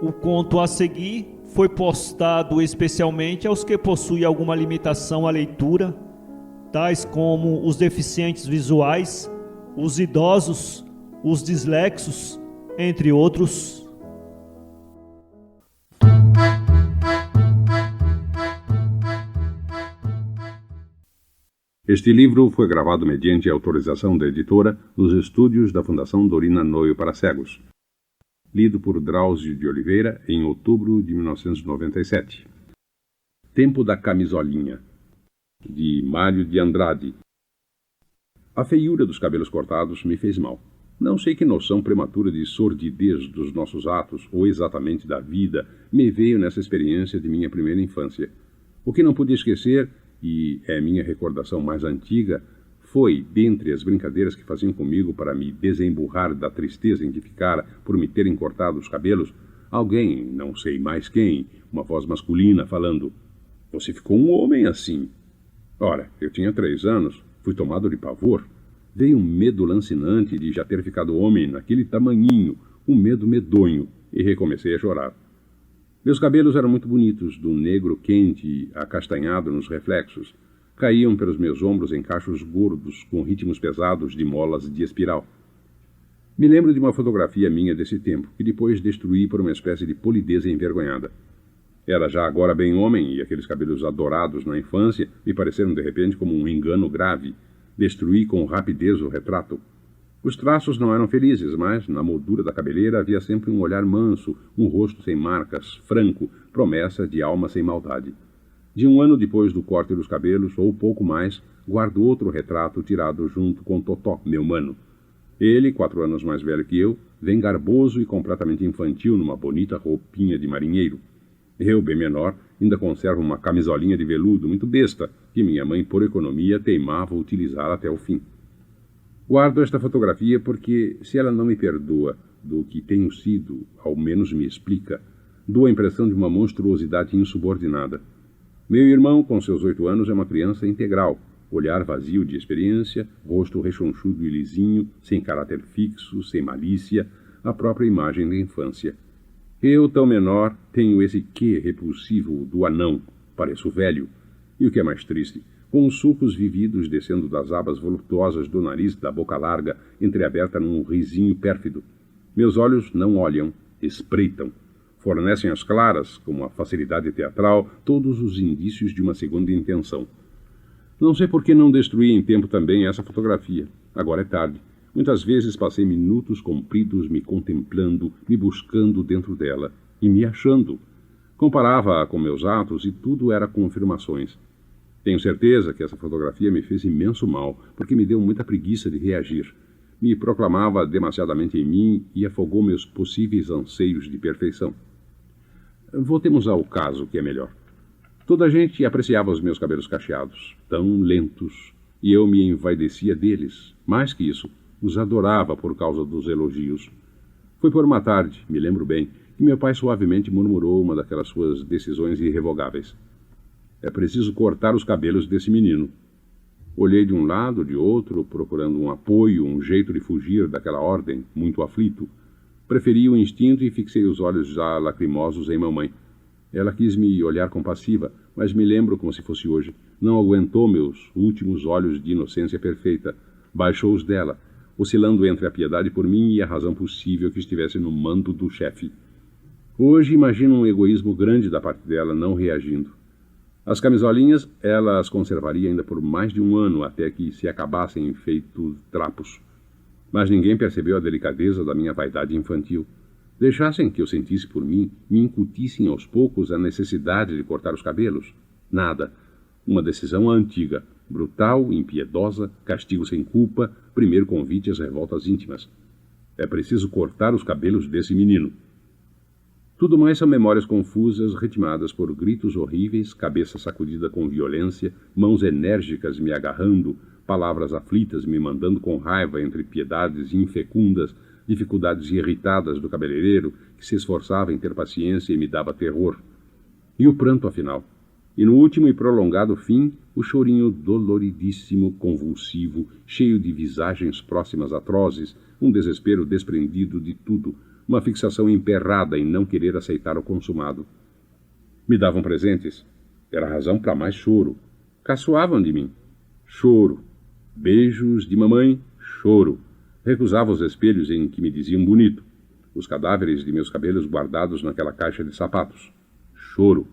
O conto a seguir foi postado especialmente aos que possuem alguma limitação à leitura, tais como os deficientes visuais, os idosos, os dislexos, entre outros. Este livro foi gravado mediante autorização da editora nos estúdios da Fundação Dorina Noio para Cegos. Lido por Drauzio de Oliveira em outubro de 1997. Tempo da Camisolinha, de Mário de Andrade. A feiura dos cabelos cortados me fez mal. Não sei que noção prematura de sordidez dos nossos atos, ou exatamente da vida, me veio nessa experiência de minha primeira infância. O que não pude esquecer, e é minha recordação mais antiga, foi, dentre as brincadeiras que faziam comigo para me desemburrar da tristeza em que ficara por me terem cortado os cabelos, alguém, não sei mais quem, uma voz masculina falando: "Você ficou um homem assim." Ora, eu tinha 3 anos, fui tomado de pavor. Veio um medo lancinante de já ter ficado homem naquele tamanhinho, um medo medonho, e recomecei a chorar. Meus cabelos eram muito bonitos, do negro quente e acastanhado nos reflexos. Caíam pelos meus ombros em cachos gordos, com ritmos pesados de molas de espiral. Me lembro de uma fotografia minha desse tempo, que depois destruí por uma espécie de polidez envergonhada. Era já agora bem homem, e aqueles cabelos adorados na infância me pareceram de repente como um engano grave. Destruí com rapidez o retrato. Os traços não eram felizes, mas na moldura da cabeleira havia sempre um olhar manso, um rosto sem marcas, franco, promessa de alma sem maldade. De 1 ano depois do corte dos cabelos, ou pouco mais, guardo outro retrato tirado junto com Totó, meu mano. Ele, 4 anos mais velho que eu, vem garboso e completamente infantil numa bonita roupinha de marinheiro. Eu, bem menor, ainda conservo uma camisolinha de veludo muito besta, que minha mãe, por economia, teimava utilizar até o fim. Guardo esta fotografia porque, se ela não me perdoa do que tenho sido, ao menos me explica, dou a impressão de uma monstruosidade insubordinada. Meu irmão, com seus 8 anos, é uma criança integral, olhar vazio de experiência, rosto rechonchudo e lisinho, sem caráter fixo, sem malícia, a própria imagem da infância. Eu, tão menor, tenho esse quê repulsivo do anão, pareço velho, e o que é mais triste, com os sulcos vividos descendo das abas voluptuosas do nariz da boca larga, entreaberta num risinho pérfido. Meus olhos não olham, espreitam. Fornecem às claras, com uma facilidade teatral, todos os indícios de uma segunda intenção. Não sei por que não destruí em tempo também essa fotografia. Agora é tarde. Muitas vezes passei minutos compridos me contemplando, me buscando dentro dela, e me achando. Comparava-a com meus atos e tudo era confirmações. Tenho certeza que essa fotografia me fez imenso mal, porque me deu muita preguiça de reagir. Me proclamava demasiadamente em mim e afogou meus possíveis anseios de perfeição. Voltemos ao caso, que é melhor. Toda a gente apreciava os meus cabelos cacheados, tão lentos, e eu me envaidecia deles. Mais que isso, os adorava por causa dos elogios. Foi por uma tarde, me lembro bem, que meu pai suavemente murmurou uma daquelas suas decisões irrevogáveis. É preciso cortar os cabelos desse menino. Olhei de um lado, de outro, procurando um apoio, um jeito de fugir daquela ordem, muito aflito. Preferi o instinto e fixei os olhos já lacrimosos em mamãe. Ela quis me olhar compassiva, mas me lembro como se fosse hoje. Não aguentou meus últimos olhos de inocência perfeita. Baixou os dela, oscilando entre a piedade por mim e a razão possível que estivesse no mando do chefe. Hoje imagino um egoísmo grande da parte dela, não reagindo. As camisolinhas, ela as conservaria ainda por mais de 1 ano, até que se acabassem em feitos trapos. Mas ninguém percebeu a delicadeza da minha vaidade infantil. Deixassem que eu sentisse por mim, me incutissem aos poucos a necessidade de cortar os cabelos. Nada. Uma decisão antiga, brutal, impiedosa, castigo sem culpa, primeiro convite às revoltas íntimas. É preciso cortar os cabelos desse menino. Tudo mais são memórias confusas, ritmadas por gritos horríveis, cabeça sacudida com violência, mãos enérgicas me agarrando, palavras aflitas me mandando com raiva entre piedades infecundas, dificuldades irritadas do cabeleireiro, que se esforçava em ter paciência e me dava terror. E o pranto, afinal? E no último e prolongado fim, o chorinho doloridíssimo, convulsivo, cheio de visagens próximas atrozes, um desespero desprendido de tudo, uma fixação emperrada em não querer aceitar o consumado. Me davam presentes. Era razão para mais choro. Caçoavam de mim. Choro. Beijos de mamãe. Choro. Recusava os espelhos em que me diziam bonito. Os cadáveres de meus cabelos guardados naquela caixa de sapatos. Choro.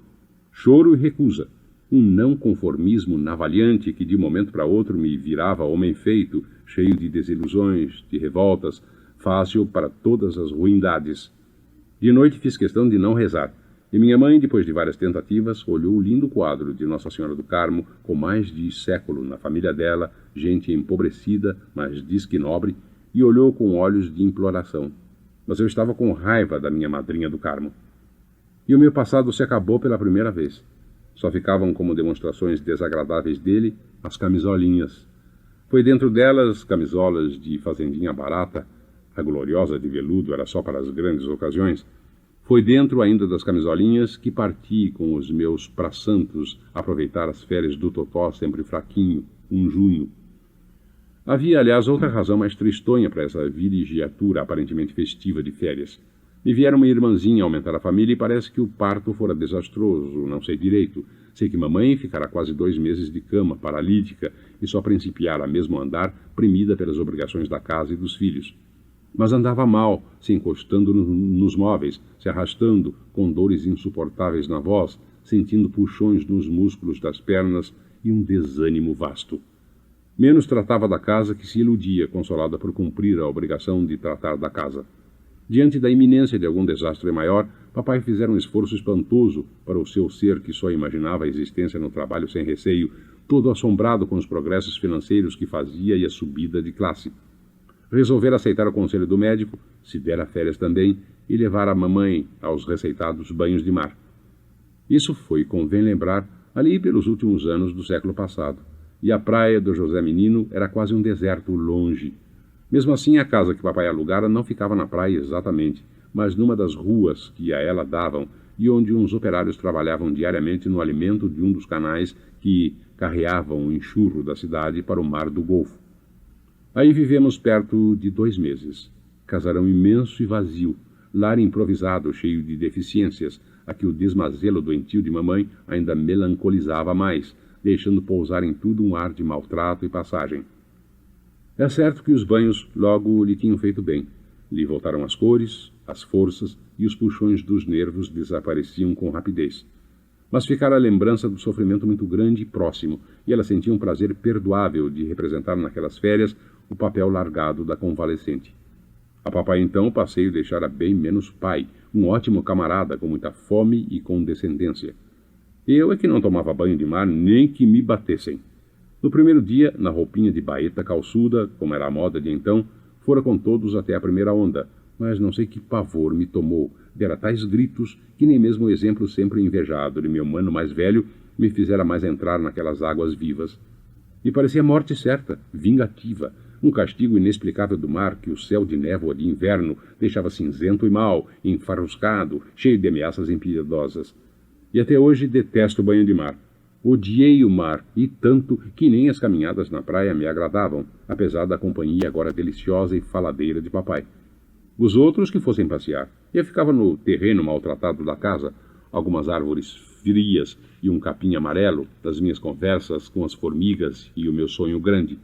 Choro e recusa. Um não conformismo navalhante que de um momento para outro me virava homem feito, cheio de desilusões, de revoltas, fácil para todas as ruindades. De noite fiz questão de não rezar, e minha mãe, depois de várias tentativas, olhou o lindo quadro de Nossa Senhora do Carmo, com mais de século na família dela, gente empobrecida, mas diz que nobre, e olhou com olhos de imploração. Mas eu estava com raiva da minha madrinha do Carmo. E o meu passado se acabou pela primeira vez. Só ficavam como demonstrações desagradáveis dele as camisolinhas. Foi dentro delas, camisolas de fazendinha barata, a gloriosa de veludo era só para as grandes ocasiões. Foi dentro ainda das camisolinhas que parti com os meus prasantos aproveitar as férias do Totó sempre fraquinho, um junho. Havia, aliás, outra razão mais tristonha para essa vilegiatura aparentemente festiva de férias. Me viera uma irmãzinha aumentar a família e parece que o parto fora desastroso, não sei direito. Sei que mamãe ficará quase 2 meses de cama, paralítica, e só principiar a mesmo andar, primida pelas obrigações da casa e dos filhos. Mas andava mal, se encostando nos móveis, se arrastando, com dores insuportáveis na voz, sentindo puxões nos músculos das pernas e um desânimo vasto. Menos tratava da casa que se iludia, consolada por cumprir a obrigação de tratar da casa. Diante da iminência de algum desastre maior, papai fizera um esforço espantoso para o seu ser que só imaginava a existência no trabalho sem receio, todo assombrado com os progressos financeiros que fazia e a subida de classe. Resolver aceitar o conselho do médico, se dera férias também, e levar a mamãe aos receitados banhos de mar. Isso foi, convém lembrar, ali pelos últimos anos do século passado, e a praia do José Menino era quase um deserto longe. Mesmo assim, a casa que papai alugara não ficava na praia exatamente, mas numa das ruas que a ela davam e onde uns operários trabalhavam diariamente no alimento de um dos canais que carreavam o enxurro da cidade para o mar do Golfo. Aí vivemos perto de 2 meses. Casarão imenso e vazio, lar improvisado, cheio de deficiências, a que o desmazelo doentio de mamãe ainda melancolizava mais, deixando pousar em tudo um ar de maltrato e passagem. É certo que os banhos logo lhe tinham feito bem. Lhe voltaram as cores, as forças e os puxões dos nervos desapareciam com rapidez. Mas ficara a lembrança do sofrimento muito grande e próximo, e ela sentia um prazer perdoável de representar naquelas férias o papel largado da convalescente. A papai então o passeio deixara bem menos pai, um ótimo camarada com muita fome e condescendência. Eu é que não tomava banho de mar nem que me batessem. No primeiro dia, na roupinha de baeta calçuda, como era a moda de então, fora com todos até a primeira onda, mas não sei que pavor me tomou, dera tais gritos que nem mesmo o exemplo sempre invejado de meu mano mais velho me fizera mais entrar naquelas águas vivas. E parecia morte certa, vingativa, um castigo inexplicável do mar que o céu de névoa de inverno deixava cinzento e mau, enfarruscado, cheio de ameaças impiedosas. E até hoje detesto o banho de mar. Odiei o mar, e tanto que nem as caminhadas na praia me agradavam, apesar da companhia agora deliciosa e faladeira de papai. Os outros que fossem passear. Eu ficava no terreno maltratado da casa, algumas árvores frias e um capim amarelo das minhas conversas com as formigas e o meu sonho grande.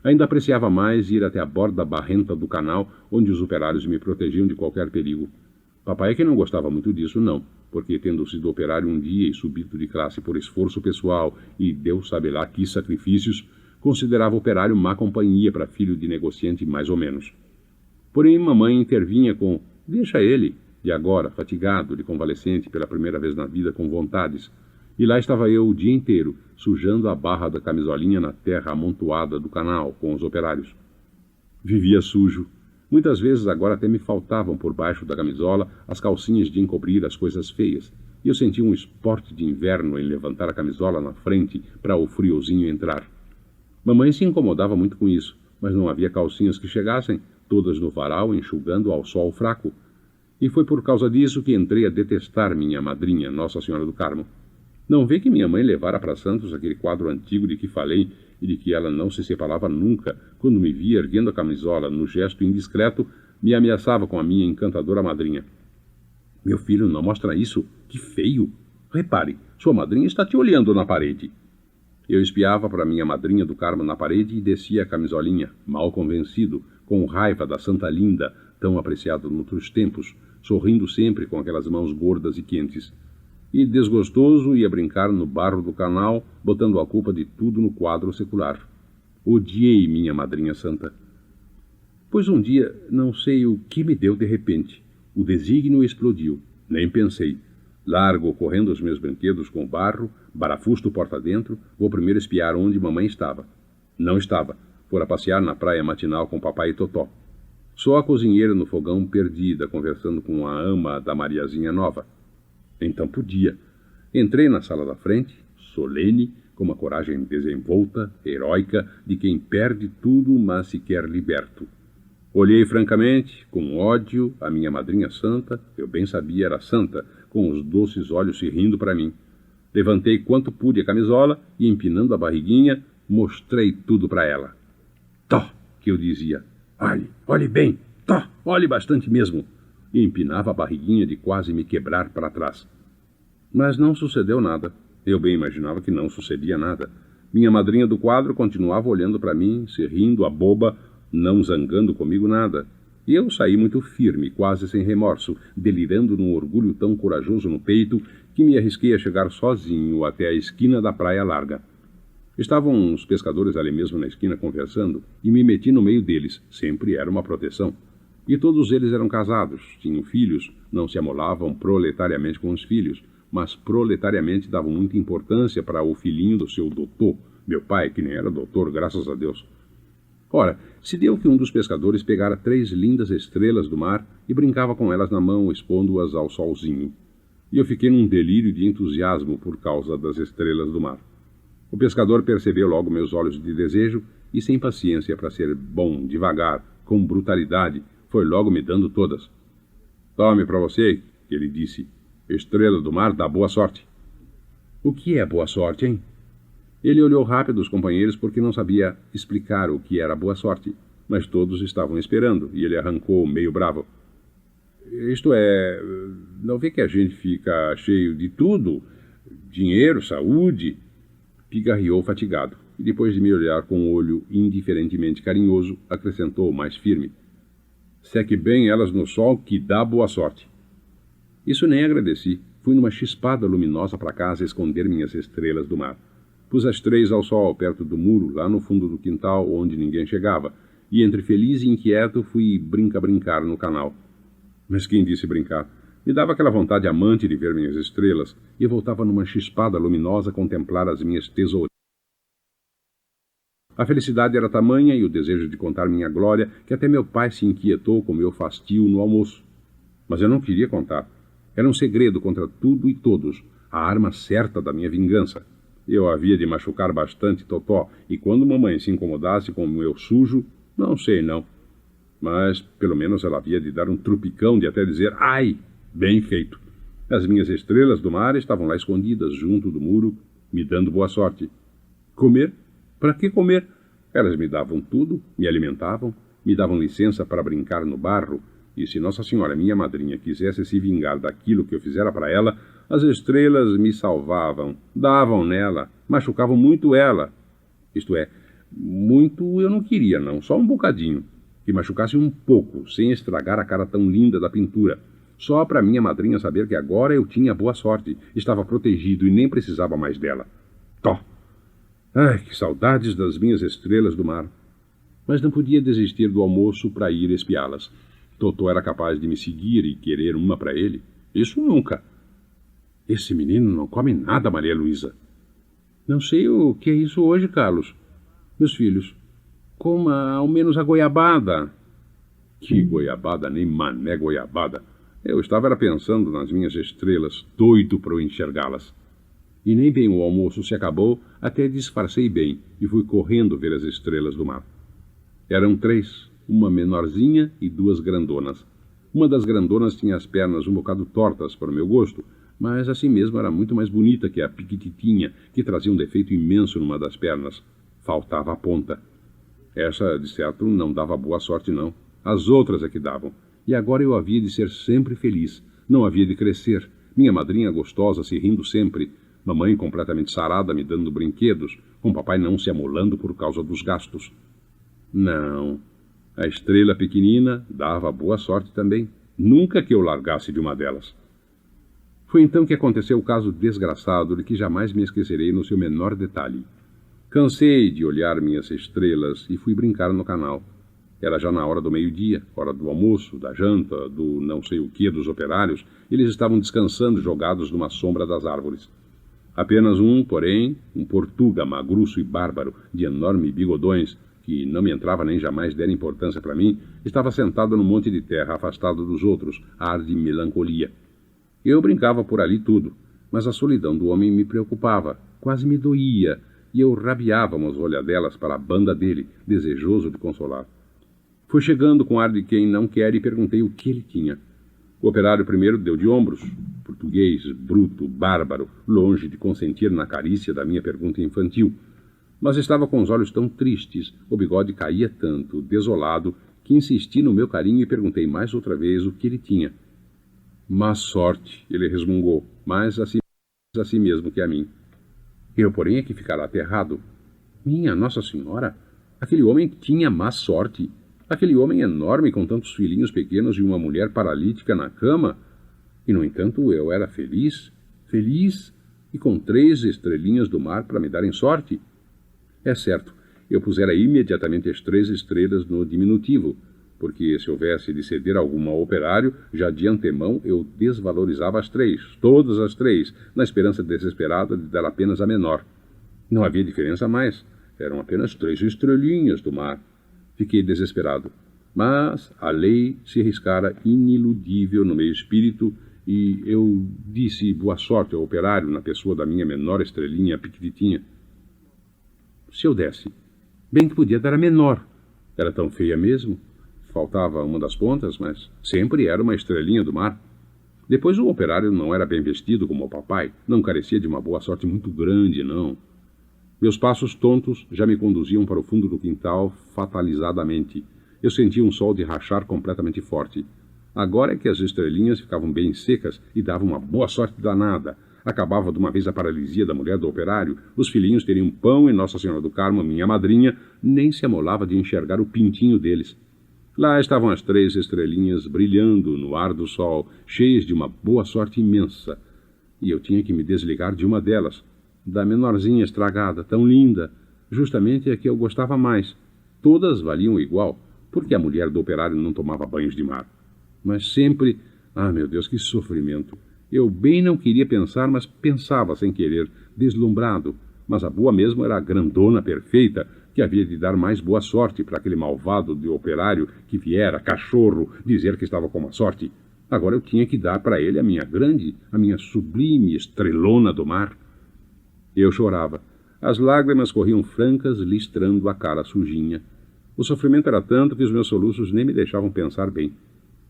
Ainda apreciava mais ir até a borda barrenta do canal, onde os operários me protegiam de qualquer perigo. Papai é que não gostava muito disso, não, porque tendo sido operário um dia e subido de classe por esforço pessoal e Deus sabe lá que sacrifícios, considerava o operário má companhia para filho de negociante mais ou menos. Porém, mamãe intervinha com "deixa ele", e agora, fatigado, de convalescente pela primeira vez na vida com vontades. E lá estava eu o dia inteiro, sujando a barra da camisolinha na terra amontoada do canal com os operários. Vivia sujo. Muitas vezes agora até me faltavam por baixo da camisola as calcinhas de encobrir as coisas feias, e eu sentia um esporte de inverno em levantar a camisola na frente para o friozinho entrar. Mamãe se incomodava muito com isso, mas não havia calcinhas que chegassem, todas no varal enxugando ao sol fraco. E foi por causa disso que entrei a detestar minha madrinha, Nossa Senhora do Carmo. Não vê que minha mãe levara para Santos aquele quadro antigo de que falei e de que ela não se separava nunca, quando me via erguendo a camisola no gesto indiscreto, Me ameaçava com a minha encantadora madrinha. Meu filho, não mostra isso. Que feio. Repare, sua madrinha está te olhando na parede. Eu espiava para minha madrinha do Carmo na parede e descia a camisolinha, mal convencido, com raiva da santa linda, tão apreciada noutros tempos, sorrindo sempre com aquelas mãos gordas e quentes. E desgostoso ia brincar no barro do canal, botando a culpa de tudo no quadro secular. Odiei minha madrinha santa. Pois um dia, não sei o que me deu de repente. O desígnio explodiu. Nem pensei. Largo correndo os meus brinquedos com barro, barafusto porta dentro, vou primeiro espiar onde mamãe estava. Não estava. Fora passear na praia matinal com papai e Totó. Só a cozinheira no fogão perdida, conversando com a ama da Mariazinha nova. Então podia. Entrei na sala da frente, solene, com uma coragem desenvolta, heróica, de quem perde tudo, mas se quer liberto. Olhei francamente, com ódio, a minha madrinha santa, eu bem sabia era santa, com os doces olhos se rindo para mim. Levantei quanto pude a camisola e, empinando a barriguinha, mostrei tudo para ela. Tó, que eu dizia. Olhe bem, tó, olhe bastante mesmo. E empinava a barriguinha de quase me quebrar para trás. Mas não sucedeu nada. Eu bem imaginava que não sucedia nada. Minha madrinha do quadro continuava olhando para mim, se rindo, a boba, não zangando comigo nada. E eu saí muito firme, quase sem remorso, delirando num orgulho tão corajoso no peito que me arrisquei a chegar sozinho até a esquina da praia larga. Estavam uns pescadores ali mesmo na esquina conversando e me meti no meio deles. Sempre era uma proteção. E todos eles eram casados, tinham filhos, não se amolavam proletariamente com os filhos, mas proletariamente davam muita importância para o filhinho do seu doutor, meu pai, que nem era doutor, graças a Deus. Ora, se deu que um dos pescadores pegara 3 lindas estrelas do mar e brincava com elas na mão, expondo-as ao solzinho. E eu fiquei num delírio de entusiasmo por causa das estrelas do mar. O pescador percebeu logo meus olhos de desejo e, sem paciência para ser bom, devagar, com brutalidade, foi logo me dando todas. Tome para você, que ele disse. Estrela do mar dá boa sorte. O que é boa sorte, hein? Ele olhou rápido os companheiros porque não sabia explicar o que era boa sorte, mas todos estavam esperando e ele arrancou meio bravo. Isto é, não vê que a gente fica cheio de tudo? Dinheiro, saúde? Pigarreou fatigado e depois de me olhar com um olho indiferentemente carinhoso, acrescentou mais firme. Seque bem elas no sol que dá boa sorte. Isso nem agradeci. Fui numa chispada luminosa para casa esconder minhas estrelas do mar. Pus as 3 ao sol, perto do muro, lá no fundo do quintal, onde ninguém chegava, e entre feliz e inquieto fui brincar no canal. Mas quem disse brincar? Me dava aquela vontade amante de ver minhas estrelas, e eu voltava numa chispada luminosa a contemplar as minhas tesouras. A felicidade era tamanha e o desejo de contar minha glória que até meu pai se inquietou com meu fastio no almoço. Mas eu não queria contar. Era um segredo contra tudo e todos, a arma certa da minha vingança. Eu havia de machucar bastante Totó, e quando mamãe se incomodasse com o meu sujo, não sei não. Mas, pelo menos, ela havia de dar um trupicão de até dizer, ai, bem feito. As minhas estrelas do mar estavam lá escondidas, junto do muro, me dando boa sorte. Comer? Para que comer? Elas me davam tudo, me alimentavam, me davam licença para brincar no barro, e se Nossa Senhora, minha madrinha, quisesse se vingar daquilo que eu fizera para ela, as estrelas me salvavam, davam nela, machucavam muito ela. Isto é, muito eu não queria, não, só um bocadinho. Que machucasse um pouco, sem estragar a cara tão linda da pintura. Só para minha madrinha saber que agora eu tinha boa sorte, estava protegido e nem precisava mais dela. Tó! Ai, que saudades das minhas estrelas do mar. Mas não podia desistir do almoço para ir espiá-las. Totó era capaz de me seguir e querer uma para ele. Isso nunca. Esse menino não come nada, Maria Luísa. Não sei o que é isso hoje, Carlos. Meus filhos, coma ao menos a goiabada. Que goiabada, nem mané goiabada. Eu estava pensando nas minhas estrelas, doido para eu enxergá-las. E nem bem o almoço se acabou, até disfarcei bem e fui correndo ver as estrelas do mar. Eram 3, uma menorzinha e 2 grandonas. Uma das grandonas tinha as pernas um bocado tortas para o meu gosto, mas assim mesmo era muito mais bonita que a piquititinha, que trazia um defeito imenso numa das pernas. Faltava a ponta. Essa, de certo, não dava boa sorte, não. As outras é que davam. E agora eu havia de ser sempre feliz. Não havia de crescer. Minha madrinha gostosa se rindo sempre. Mamãe completamente sarada me dando brinquedos, com papai não se amolando por causa dos gastos. Não. A estrela pequenina dava boa sorte também. Nunca que eu largasse de uma delas. Foi então que aconteceu o caso desgraçado de que jamais me esquecerei no seu menor detalhe. Cansei de olhar minhas estrelas e fui brincar no canal. Era já na hora do meio-dia, hora do almoço, da janta, do não sei o que dos operários. Eles estavam descansando jogados numa sombra das árvores. Apenas um, porém, um portuga magruço e bárbaro, de enormes bigodões, que não me entrava nem jamais dera importância para mim, estava sentado num monte de terra, afastado dos outros, ar de melancolia. Eu brincava por ali tudo, mas a solidão do homem me preocupava, quase me doía, e eu rabiava umas olhadelas para a banda dele, desejoso de consolar. Fui chegando com ar de quem não quer e perguntei o que ele tinha. O operário primeiro deu de ombros, português, bruto, bárbaro, longe de consentir na carícia da minha pergunta infantil. Mas estava com os olhos tão tristes, o bigode caía tanto, desolado, que insisti no meu carinho e perguntei mais outra vez o que ele tinha. Má sorte, ele resmungou, mais a si mesmo que a mim. Eu, porém, é que ficara aterrado. Minha Nossa Senhora, aquele homem tinha má sorte. Aquele homem enorme com tantos filhinhos pequenos e uma mulher paralítica na cama. E, no entanto, eu era feliz, e com 3 estrelinhas do mar para me darem sorte. É certo, eu pusera imediatamente as 3 estrelas no diminutivo, porque se houvesse de ceder alguma ao operário, já de antemão eu desvalorizava as 3, todas as 3, na esperança desesperada de dar apenas a menor. Não havia diferença mais, eram apenas 3 estrelinhas do mar. Fiquei desesperado, mas a lei se riscara iniludível no meu espírito e eu disse boa sorte ao operário na pessoa da minha menor estrelinha piquititinha. Se eu desse, bem que podia dar a menor. Era tão feia mesmo. Faltava uma das pontas, mas sempre era uma estrelinha do mar. Depois o operário não era bem vestido como o papai, não carecia de uma boa sorte muito grande, não. Meus passos tontos já me conduziam para o fundo do quintal fatalizadamente. Eu sentia um sol de rachar completamente forte. Agora é que as estrelinhas ficavam bem secas e davam uma boa sorte danada. Acabava de uma vez a paralisia da mulher do operário, os filhinhos teriam pão e Nossa Senhora do Carmo, minha madrinha, nem se amolava de enxergar o pintinho deles. Lá estavam as 3 estrelinhas brilhando no ar do sol, cheias de uma boa sorte imensa. E eu tinha que me desligar de uma delas, da menorzinha estragada, tão linda, justamente a que eu gostava mais. Todas valiam igual, porque a mulher do operário não tomava banhos de mar. Mas sempre, meu Deus, que sofrimento! Eu bem não queria pensar, mas pensava sem querer, deslumbrado. Mas a boa mesmo era a grandona perfeita, que havia de dar mais boa sorte para aquele malvado de operário que viera, cachorro, dizer que estava com uma sorte. Agora eu tinha que dar para ele a minha grande, a minha sublime estrelona do mar. Eu chorava. As lágrimas corriam francas, listrando a cara sujinha. O sofrimento era tanto que os meus soluços nem me deixavam pensar bem.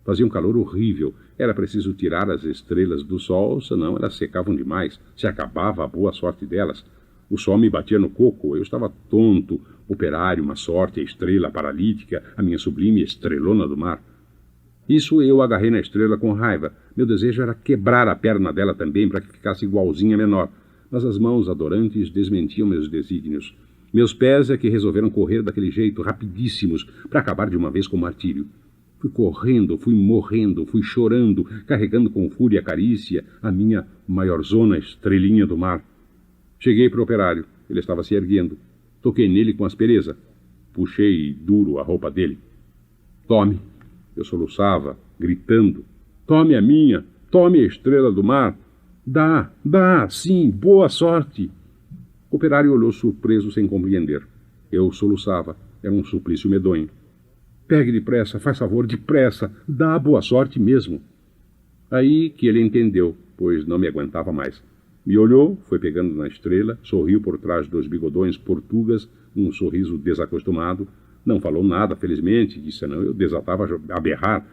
Fazia um calor horrível. Era preciso tirar as estrelas do sol, senão elas secavam demais. Se acabava a boa sorte delas. O sol me batia no coco. Eu estava tonto. Operário, uma sorte, a estrela paralítica, a minha sublime estrelona do mar. Isso eu agarrei na estrela com raiva. Meu desejo era quebrar a perna dela também para que ficasse igualzinha menor. Mas as mãos adorantes desmentiam meus desígnios. Meus pés é que resolveram correr daquele jeito, rapidíssimos, para acabar de uma vez com o martírio. Fui correndo, fui morrendo, fui chorando, carregando com fúria a carícia, a minha maiorzona estrelinha do mar. Cheguei para o operário. Ele estava se erguendo. Toquei nele com aspereza. Puxei duro a roupa dele. Tome. Eu soluçava, gritando. Tome a minha. Tome a estrela do mar. Dá, sim, boa sorte. O operário olhou surpreso sem compreender. Eu soluçava. Era um suplício medonho. Pegue depressa, faz favor, depressa. Dá boa sorte mesmo. Aí que ele entendeu, pois não me aguentava mais. Me olhou, foi pegando na estrela, sorriu por trás dos bigodões portugas, um sorriso desacostumado. Não falou nada, felizmente, que senão eu desatava a berrar.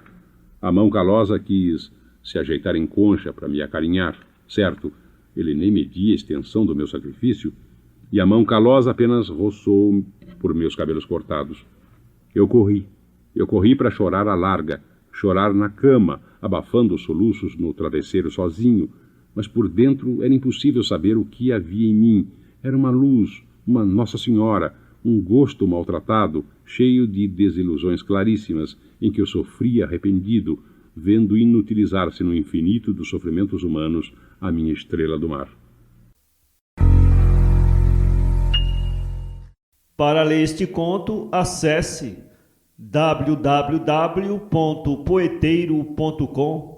A mão calosa quis se ajeitar em concha para me acarinhar. Certo, ele nem media a extensão do meu sacrifício, e a mão calosa apenas roçou por meus cabelos cortados. Eu corri. Eu corri para chorar à larga, chorar na cama, abafando os soluços no travesseiro sozinho, mas por dentro era impossível saber o que havia em mim. Era uma luz, uma Nossa Senhora, um gosto maltratado, cheio de desilusões claríssimas, em que eu sofria arrependido, vendo inutilizar-se no infinito dos sofrimentos humanos a minha estrela do mar. Para ler este conto, acesse www.poeteiro.com